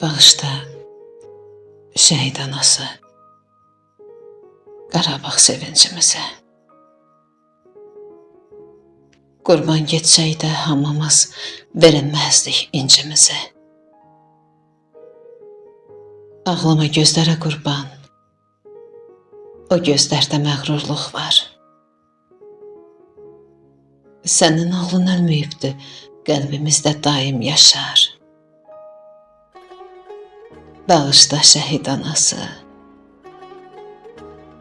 Bağışla şəhid anası, Qarabağ sevincimizə. Qurban getsəydə hamımız verilməzdik incimizə. Ağlama gözlərə qurban, o gözlərdə məğrurluq var. Sənin oğlun ölməyibdi, qəlbimizdə daim yaşar. Bağışla şəhid anası,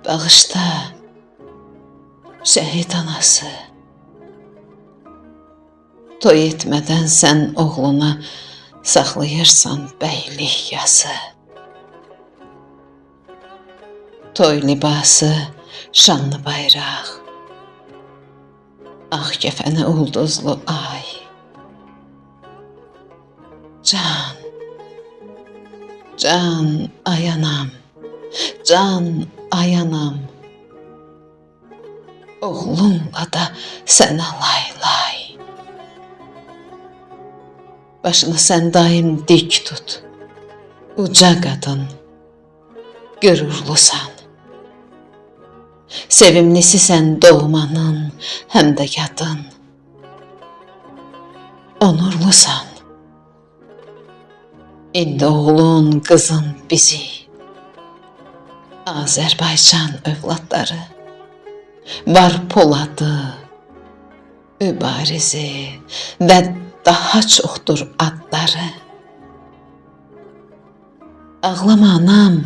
bağışla şəhid anası. Toy etmədən sən oğluna saxlayırsan bəylik yası. Toy libası, şanlı bayraq, ağ kəfəni ulduzlu ay. Can, can ayanam, can ayanam. Oğlunla da sənə lay lay. Başını sən daim dik tut, uca qadın, qürurlusan. Sevimlisisən doğmanın, həm də yadın. Onurlusan. İndi oğlun, qızın bizi, Azərbaycan övladları, var Poladı, Mübarizi və daha çoxdur adları. Ağlama anam,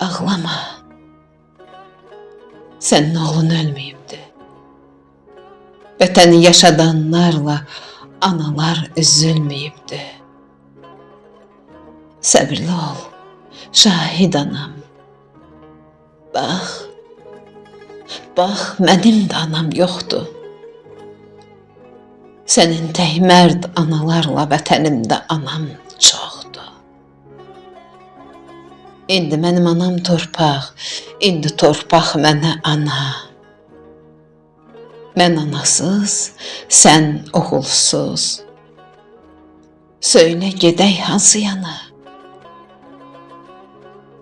ağlama. Sənin oğlun ölməyibdi. Vətəni yaşadanlarla analar üzülməyibdi. Səbirli ol, şahid anam. Bax, bax, mənim də anam yoxdur. Sənin tək mərd analarla vətənimdə anam çoxdur. İndi mənim anam torpaq, indi torpaq mənə ana. Mən anasız, sən oğulsuz. Söylə gedək hansı yana?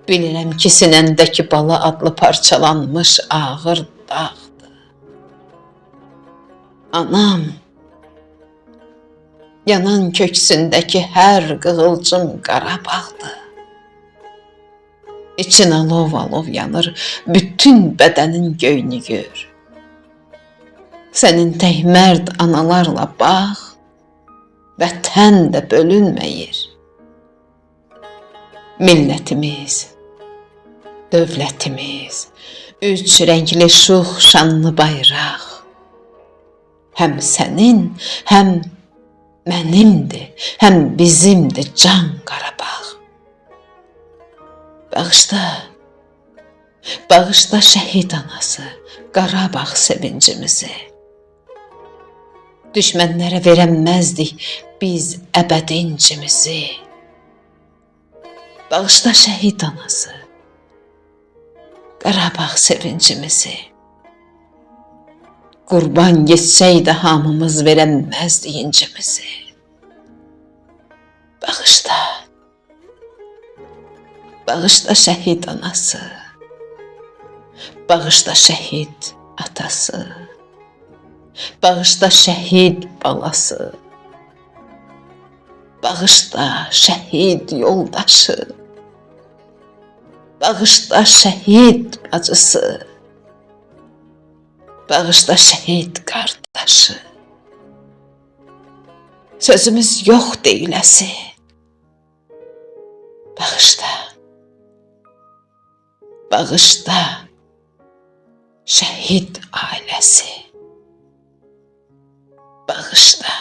Bilirəm ki, sinəndəki bala adlı parçalanmış ağır dağdır. Anam, yanan köksündəki hər qığılcım Qarabağdır. İçin alov-alov yanır, bütün bədənin göynü gör. Sənin tək mərd analarla bax, vətən də bölünməyir. Millətimiz, dövlətimiz, üç rəngli şux şanlı bayraq. Həm sənin, həm mənimdir, həm bizimdir can Qarabağ. Bağışla, bağışla şəhid anası, Qarabağ sevincimizi. Düşmənlərə verəməzdik biz əbədi incimizi. Bağışla şəhid anası, Qarabağ sevincimizi. Qurban getsəydə hamımız verəməzdik incimizi. Bağışla, bağışla şəhid anası, bağışla şəhid atası, bağışla şəhid balası, bağışla şəhid yoldaşı, bağışla şəhid bacısı, bağışla şəhid qardaşı. Sözümüz yox deyiləsi, bağışla, bağışla şəhid ailəsi, bağışla.